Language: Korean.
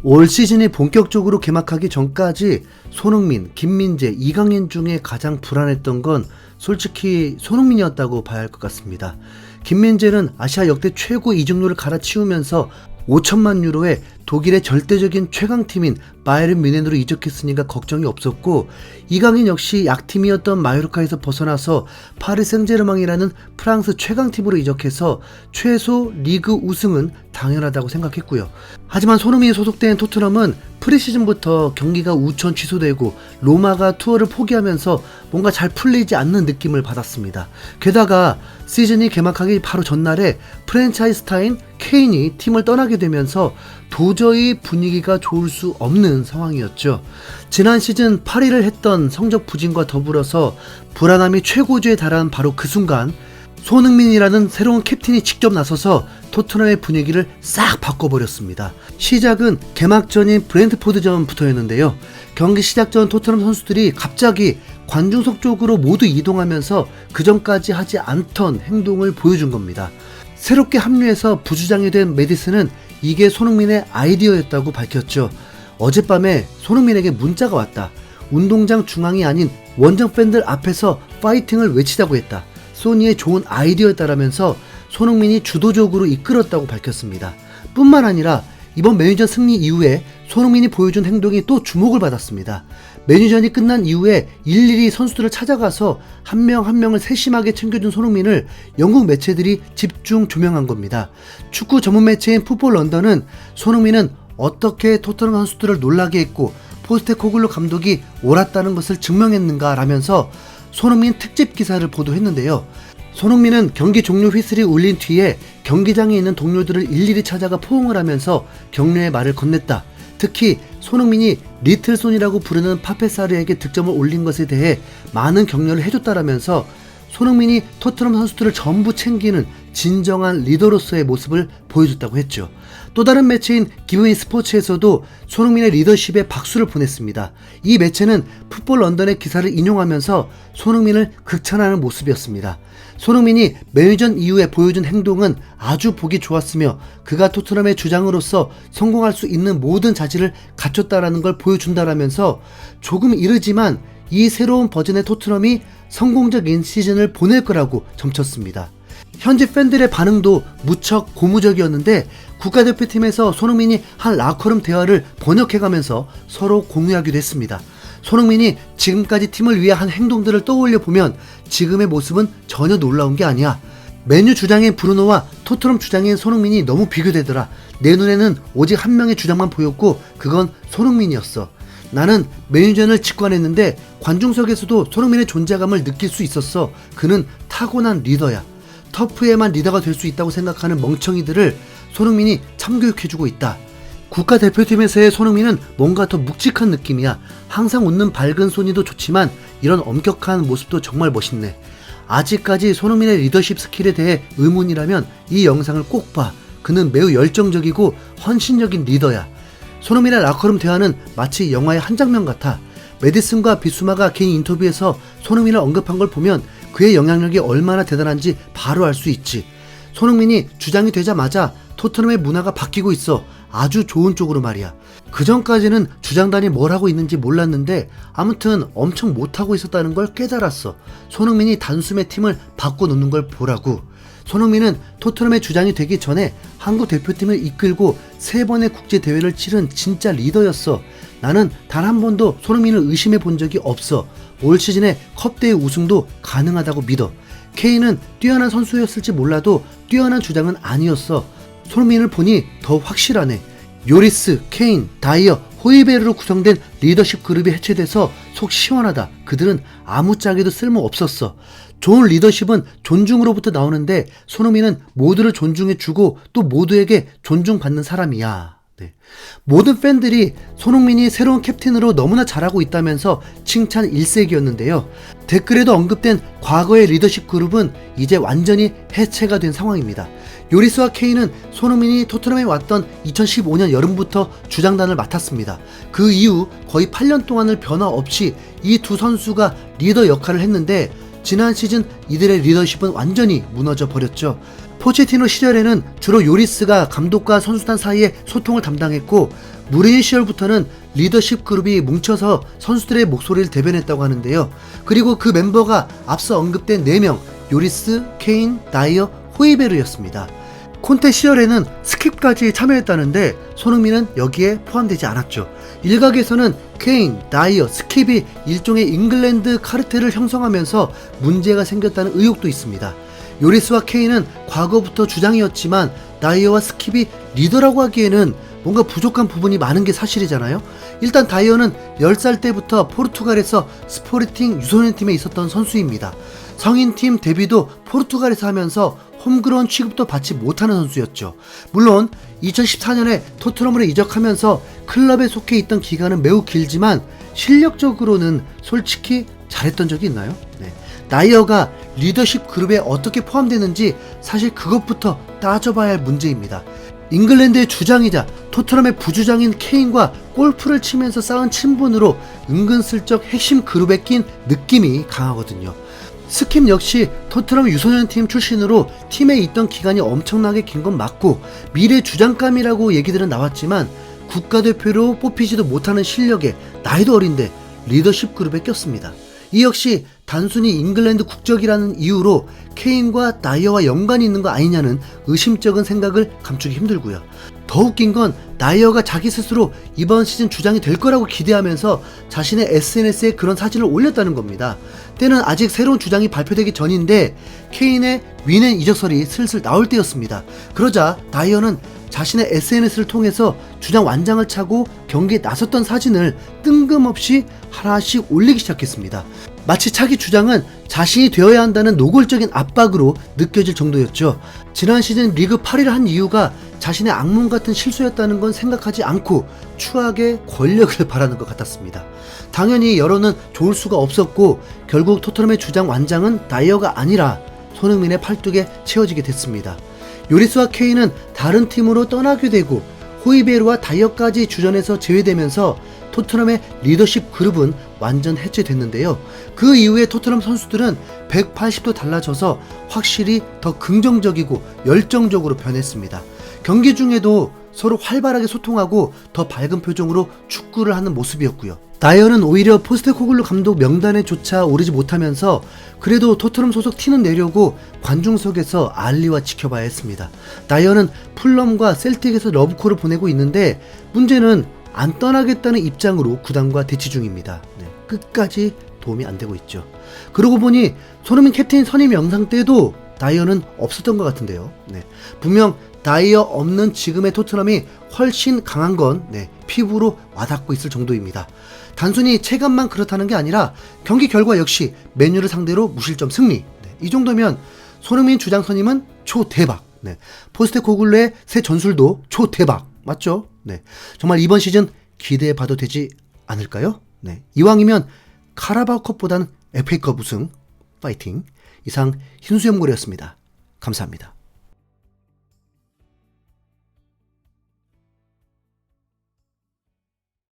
올 시즌이 본격적으로 개막하기 전까지 손흥민, 김민재, 이강인 중에 가장 불안했던 건 솔직히 손흥민이었다고 봐야 할 것 같습니다. 김민재는 아시아 역대 최고 이적료를 갈아치우면서 5천만 유로에 독일의 절대적인 최강팀인 바이에른 뮌헨으로 이적했으니까 걱정이 없었고, 이강인 역시 약팀이었던 마요르카에서 벗어나서 파리 생제르맹이라는 프랑스 최강팀으로 이적해서 최소 리그 우승은 당연하다고 생각했고요. 하지만 손흥민이 소속된 토트넘은 프리시즌부터 경기가 우천 취소되고 로마가 투어를 포기하면서 뭔가 잘 풀리지 않는 느낌을 받았습니다. 게다가 시즌이 개막하기 바로 전날에 프랜차이즈 스타인 케인이 팀을 떠나게 되면서 도저히 분위기가 좋을 수 없는 상황이었죠. 지난 시즌 8위를 했던 성적 부진과 더불어서 불안함이 최고조에 달한 바로 그 순간 손흥민이라는 새로운 캡틴이 직접 나서서 토트넘의 분위기를 싹 바꿔버렸습니다. 시작은 개막전인 브렌트포드전부터였는데요. 경기 시작 전 토트넘 선수들이 갑자기 관중석 쪽으로 모두 이동하면서 그전까지 하지 않던 행동을 보여준 겁니다. 새롭게 합류해서 부주장이 된 메디슨은 이게 손흥민의 아이디어였다고 밝혔죠. 어젯밤에 손흥민에게 문자가 왔다. 운동장 중앙이 아닌 원정 팬들 앞에서 파이팅을 외치자고 했다. 소니의 좋은 아이디어였다라면서 손흥민이 주도적으로 이끌었다고 밝혔습니다. 뿐만 아니라 이번 메뉴전 승리 이후에 손흥민이 보여준 행동이 또 주목을 받았습니다. 메뉴전이 끝난 이후에 일일이 선수들을 찾아가서 한 명 한 명을 세심하게 챙겨준 손흥민을 영국 매체들이 집중 조명한 겁니다. 축구 전문 매체인 풋볼 런던은 손흥민은 어떻게 토트넘 선수들을 놀라게 했고 포스테코글루 감독이 옳았다는 것을 증명했는가 라면서 손흥민 특집 기사를 보도했는데요. 손흥민은 경기 종료 휘슬이 울린 뒤에 경기장에 있는 동료들을 일일이 찾아가 포옹을 하면서 격려의 말을 건넸다. 특히 손흥민이 리틀손이라고 부르는 파페사르에게 득점을 올린 것에 대해 많은 격려를 해줬다라면서 손흥민이 토트넘 선수들을 전부 챙기는 진정한 리더로서의 모습을 보여줬다고 했죠. 또 다른 매체인 기브미 스포츠에서도 손흥민의 리더십에 박수를 보냈습니다. 이 매체는 풋볼 런던의 기사를 인용하면서 손흥민을 극찬하는 모습이었습니다. 손흥민이 메뉴전 이후에 보여준 행동은 아주 보기 좋았으며 그가 토트넘의 주장으로서 성공할 수 있는 모든 자질을 갖췄다라는 걸 보여준다라면서 조금 이르지만 이 새로운 버전의 토트넘이 성공적인 시즌을 보낼 거라고 점쳤습니다. 현지 팬들의 반응도 무척 고무적이었는데 국가대표팀에서 손흥민이 한 라커룸 대화를 번역해가면서 서로 공유하기도 했습니다. 손흥민이 지금까지 팀을 위해 한 행동들을 떠올려 보면 지금의 모습은 전혀 놀라운 게 아니야. 맨유 주장인 브루노와 토트넘 주장인 손흥민이 너무 비교되더라. 내 눈에는 오직 한 명의 주장만 보였고 그건 손흥민이었어. 나는 메뉴전을 직관했는데 관중석에서도 손흥민의 존재감을 느낄 수 있었어. 그는 타고난 리더야. 터프에만 리더가 될 수 있다고 생각하는 멍청이들을 손흥민이 참교육해주고 있다. 국가대표팀에서의 손흥민은 뭔가 더 묵직한 느낌이야. 항상 웃는 밝은 소니도 좋지만 이런 엄격한 모습도 정말 멋있네. 아직까지 손흥민의 리더십 스킬에 대해 의문이라면 이 영상을 꼭 봐. 그는 매우 열정적이고 헌신적인 리더야. 손흥민의 라커룸 대화는 마치 영화의 한 장면 같아. 메디슨과 비수마가 개인 인터뷰에서 손흥민을 언급한 걸 보면 그의 영향력이 얼마나 대단한지 바로 알 수 있지. 손흥민이 주장이 되자마자 토트넘의 문화가 바뀌고 있어. 아주 좋은 쪽으로 말이야. 그전까지는 주장단이 뭘 하고 있는지 몰랐는데 아무튼 엄청 못하고 있었다는 걸 깨달았어. 손흥민이 단숨에 팀을 바꿔놓는 걸 보라고. 손흥민은 토트넘의 주장이 되기 전에 한국 대표팀을 이끌고 3번의 국제대회를 치른 진짜 리더였어. 나는 단 한 번도 손흥민을 의심해 본 적이 없어. 올 시즌에 컵대회 우승도 가능하다고 믿어. 케인은 뛰어난 선수였을지 몰라도 뛰어난 주장은 아니었어. 손흥민을 보니 더 확실하네. 요리스, 케인, 다이어, 호이베르로 구성된 리더십 그룹이 해체돼서 속 시원하다. 그들은 아무짝에도 쓸모 없었어. 좋은 리더십은 존중으로부터 나오는데 손흥민은 모두를 존중해주고 또 모두에게 존중받는 사람이야. 네. 모든 팬들이 손흥민이 새로운 캡틴으로 너무나 잘하고 있다면서 칭찬 일색이었는데요. 댓글에도 언급된 과거의 리더십 그룹은 이제 완전히 해체가 된 상황입니다. 요리스와 케인은 손흥민이 토트넘에 왔던 2015년 여름부터 주장단을 맡았습니다. 그 이후 거의 8년 동안을 변화 없이 이 두 선수가 리더 역할을 했는데 지난 시즌 이들의 리더십은 완전히 무너져 버렸죠. 포체티노 시절에는 주로 요리스가 감독과 선수단 사이의 소통을 담당했고, 무리뉴 시절부터는 리더십 그룹이 뭉쳐서 선수들의 목소리를 대변했다고 하는데요. 그리고 그 멤버가 앞서 언급된 4명, 요리스, 케인, 다이어, 호이베르였습니다. 콘테 시절에는 스킵까지 참여했다는데 손흥민은 여기에 포함되지 않았죠. 일각에서는 케인, 다이어, 스킵이 일종의 잉글랜드 카르텔을 형성하면서 문제가 생겼다는 의혹도 있습니다. 요리스와 케인은 과거부터 주장이었지만 다이어와 스킵이 리더라고 하기에는 뭔가 부족한 부분이 많은 게 사실이잖아요. 일단 다이어는 10살 때부터 포르투갈에서 스포르팅 유소년팀에 있었던 선수입니다. 성인팀 데뷔도 포르투갈에서 하면서 홈그라운 취급도 받지 못하는 선수였죠. 물론 2014년에 토트넘으로 이적하면서 클럽에 속해 있던 기간은 매우 길지만 실력적으로는 솔직히 잘했던 적이 있나요? 네. 다이어가 리더십 그룹에 어떻게 포함되는지 사실 그것부터 따져봐야 할 문제입니다. 잉글랜드의 주장이자 토트넘의 부주장인 케인과 골프를 치면서 쌓은 친분으로 은근슬쩍 핵심 그룹에 낀 느낌이 강하거든요. 스킵 역시 토트넘 유소년팀 출신으로 팀에 있던 기간이 엄청나게 긴 건 맞고 미래 주장감이라고 얘기들은 나왔지만 국가대표로 뽑히지도 못하는 실력에 나이도 어린데 리더십 그룹에 꼈습니다. 이 역시 단순히 잉글랜드 국적이라는 이유로 케인과 다이어와 연관이 있는 거 아니냐는 의심쩍은 생각을 감추기 힘들고요. 더 웃긴 건 다이어가 자기 스스로 이번 시즌 주장이 될 거라고 기대하면서 자신의 SNS에 그런 사진을 올렸다는 겁니다. 때는 아직 새로운 주장이 발표되기 전인데 케인의 위넨 이적설이 슬슬 나올 때였습니다. 그러자 다이어는 자신의 SNS를 통해서 주장 완장을 차고 경기에 나섰던 사진을 뜬금없이 하나씩 올리기 시작했습니다. 마치 차기 주장은 자신이 되어야 한다는 노골적인 압박으로 느껴질 정도였죠. 지난 시즌 리그 8위를 한 이유가 자신의 악몽 같은 실수였다는 건 생각하지 않고 추하게 권력을 바라는 것 같았습니다. 당연히 여론은 좋을 수가 없었고 결국 토트넘의 주장 완장은 다이어가 아니라 손흥민의 팔뚝에 채워지게 됐습니다. 요리스와 케인은 다른 팀으로 떠나게 되고 호이베르와 다이어까지 주전에서 제외되면서 토트넘의 리더십 그룹은 완전 해체됐는데요. 그 이후에 토트넘 선수들은 180도 달라져서 확실히 더 긍정적이고 열정적으로 변했습니다. 경기 중에도 서로 활발하게 소통하고 더 밝은 표정으로 축구를 하는 모습이었고요. 다이어는 오히려 포스테코글루 감독 명단에조차 오르지 못하면서 그래도 토트넘 소속 티는 내려고 관중석에서 알리와 지켜봐야 했습니다. 다이어는 풀럼과 셀틱에서 러브콜을 보내고 있는데 문제는 안 떠나겠다는 입장으로 구단과 대치 중입니다. 네, 끝까지 도움이 안 되고 있죠. 그러고 보니 손흥민 캡틴 선임 영상 때도 다이어는 없었던 것 같은데요. 네, 분명 다이어 없는 지금의 토트넘이 훨씬 강한 건 피부로 와닿고 있을 정도입니다. 단순히 체감만 그렇다는 게 아니라 경기 결과 역시 맨유를 상대로 무실점 승리. 이 정도면 손흥민 주장 선임은 초대박. 포스테코글루의 새 전술도 초대박. 맞죠? 정말 이번 시즌 기대해봐도 되지 않을까요? 이왕이면 카라바오컵보단 FA컵 우승 파이팅. 이상 흰수염고래였습니다. 감사합니다.